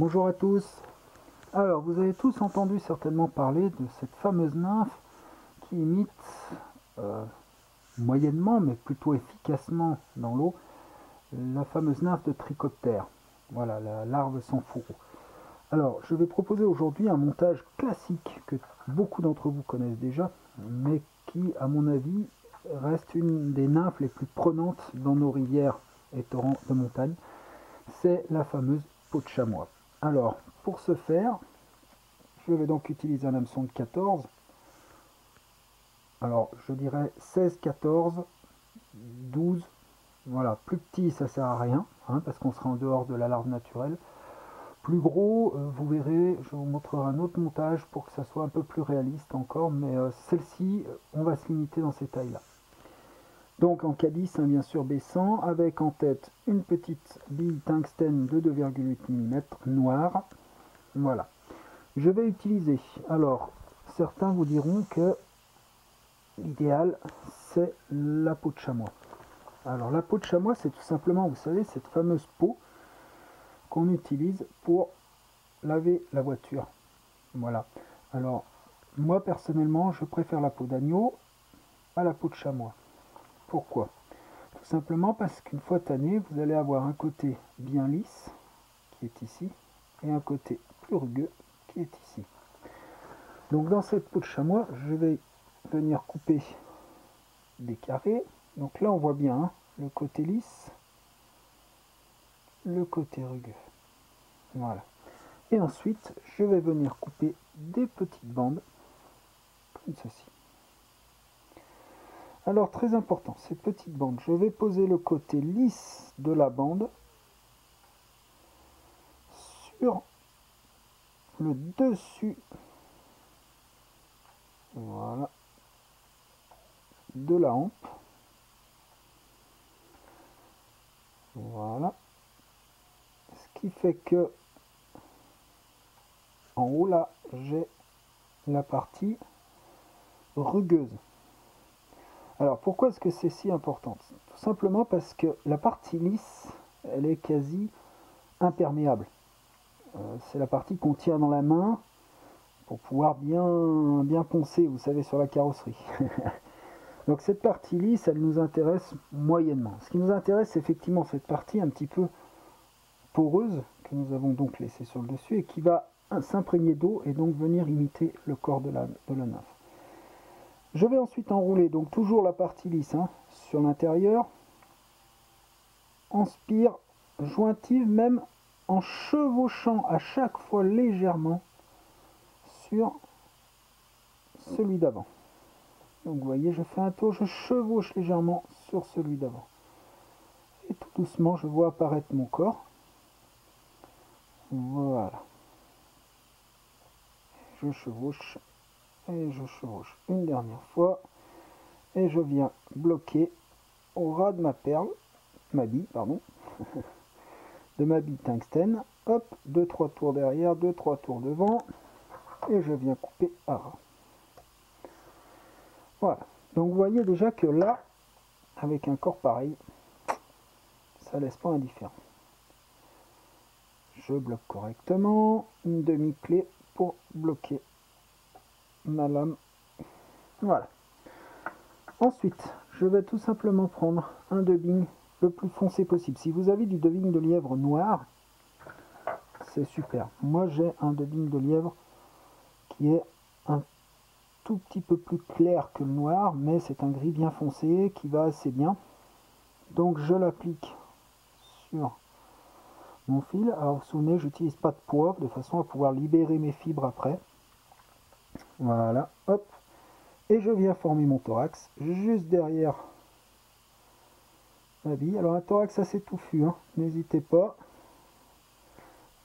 Bonjour à tous. Alors, vous avez tous entendu certainement parler de cette fameuse nymphe qui imite moyennement, mais plutôt efficacement dans l'eau, la fameuse nymphe de Trichoptère. Voilà, la larve sans fourreau. Alors, je vais proposer aujourd'hui un montage classique que beaucoup d'entre vous connaissent déjà, mais qui, à mon avis, reste une des nymphes les plus prenantes dans nos rivières et torrents de montagne. C'est la fameuse peau de chamois. Alors, pour ce faire, je vais donc utiliser un hameçon de 14. Alors, je dirais 16, 14, 12. Voilà, plus petit, ça sert à rien, hein, parce qu'on sera en dehors de la larve naturelle. Plus gros, vous verrez, je vous montrerai un autre montage pour que ça soit un peu plus réaliste encore, mais celle-ci, on va se limiter dans ces tailles-là. Donc en calice, bien sûr baissant, avec en tête une petite bille tungstène de 2,8 mm noire. Voilà. Je vais utiliser, alors certains vous diront que l'idéal c'est la peau de chamois. Alors la peau de chamois, c'est tout simplement, vous savez, cette fameuse peau qu'on utilise pour laver la voiture. Voilà. Alors moi personnellement, je préfère la peau d'agneau à la peau de chamois. Pourquoi? Tout simplement parce qu'une fois tanné, vous allez avoir un côté bien lisse, qui est ici, et un côté plus rugueux, qui est ici. Donc dans cette peau de chamois, je vais venir couper des carrés. Donc là on voit bien hein, le côté lisse, le côté rugueux. Voilà. Et ensuite, je vais venir couper des petites bandes, comme ceci. Alors très important, ces petites bandes, je vais poser le côté lisse de la bande sur le dessus, voilà, de la hampe. Voilà. Ce qui fait que en haut là, j'ai la partie rugueuse. Alors pourquoi est-ce que c'est si important? Tout simplement parce que la partie lisse, elle est quasi imperméable. C'est la partie qu'on tient dans la main pour pouvoir bien poncer, vous savez, sur la carrosserie. Donc cette partie lisse, elle nous intéresse moyennement. Ce qui nous intéresse, c'est effectivement cette partie un petit peu poreuse que nous avons donc laissée sur le dessus et qui va s'imprégner d'eau et donc venir imiter le corps de la nymphe. Je vais ensuite enrouler donc toujours la partie lisse hein, sur l'intérieur, en spire jointive, même en chevauchant à chaque fois légèrement sur celui d'avant. Donc vous voyez, je fais un tour, je chevauche légèrement sur celui d'avant. Et tout doucement, je vois apparaître mon corps. Voilà. Je chevauche et je chevauche une dernière fois. Et je viens bloquer au ras de ma perle, ma bille, pardon, de ma bille tungstène. Hop, 2-3 tours derrière, 2-3 tours devant. Et je viens couper à ras. Voilà. Donc vous voyez déjà que là, avec un corps pareil, ça laisse pas indifférent. Je bloque correctement, une demi-clé pour bloquer ma lame. Voilà. Ensuite, je vais tout simplement prendre un dubbing le plus foncé possible. Si vous avez du dubbing de lièvre noir, c'est super. Moi, j'ai un dubbing de lièvre qui est un tout petit peu plus clair que le noir, mais c'est un gris bien foncé qui va assez bien. Donc, je l'applique sur mon fil. Alors, vous vous souvenez, j'utilise pas de poivre de façon à pouvoir libérer mes fibres après. Voilà, hop. Et je viens former mon thorax juste derrière la bille. Alors un thorax assez touffu, hein. N'hésitez pas.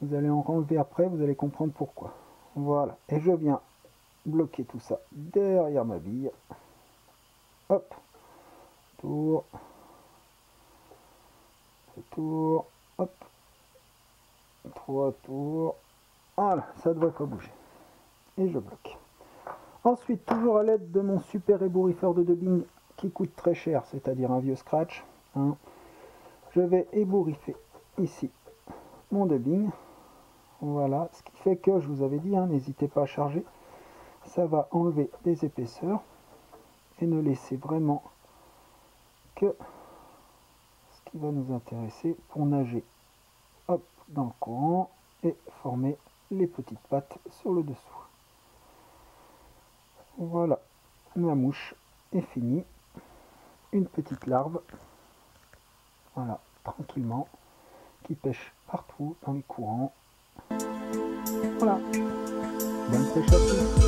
Vous allez en enlever après, vous allez comprendre pourquoi. Voilà, et je viens bloquer tout ça derrière ma bille. Hop, tour, tour, hop, 3 tours. Voilà, ça ne devrait pas bouger. Et je bloque. Ensuite, toujours à l'aide de mon super ébouriffeur de dubbing qui coûte très cher, c'est-à-dire un vieux scratch, hein, je vais ébouriffer ici mon dubbing. Voilà, ce qui fait que, je vous avais dit, hein, n'hésitez pas à charger. Ça va enlever des épaisseurs et ne laisser vraiment que ce qui va nous intéresser pour nager. Hop, dans le courant et former les petites pattes sur le dessous. Voilà, la mouche est finie. Une petite larve, voilà, tranquillement, qui pêche partout dans les courants. Voilà, bonne pêche à tous.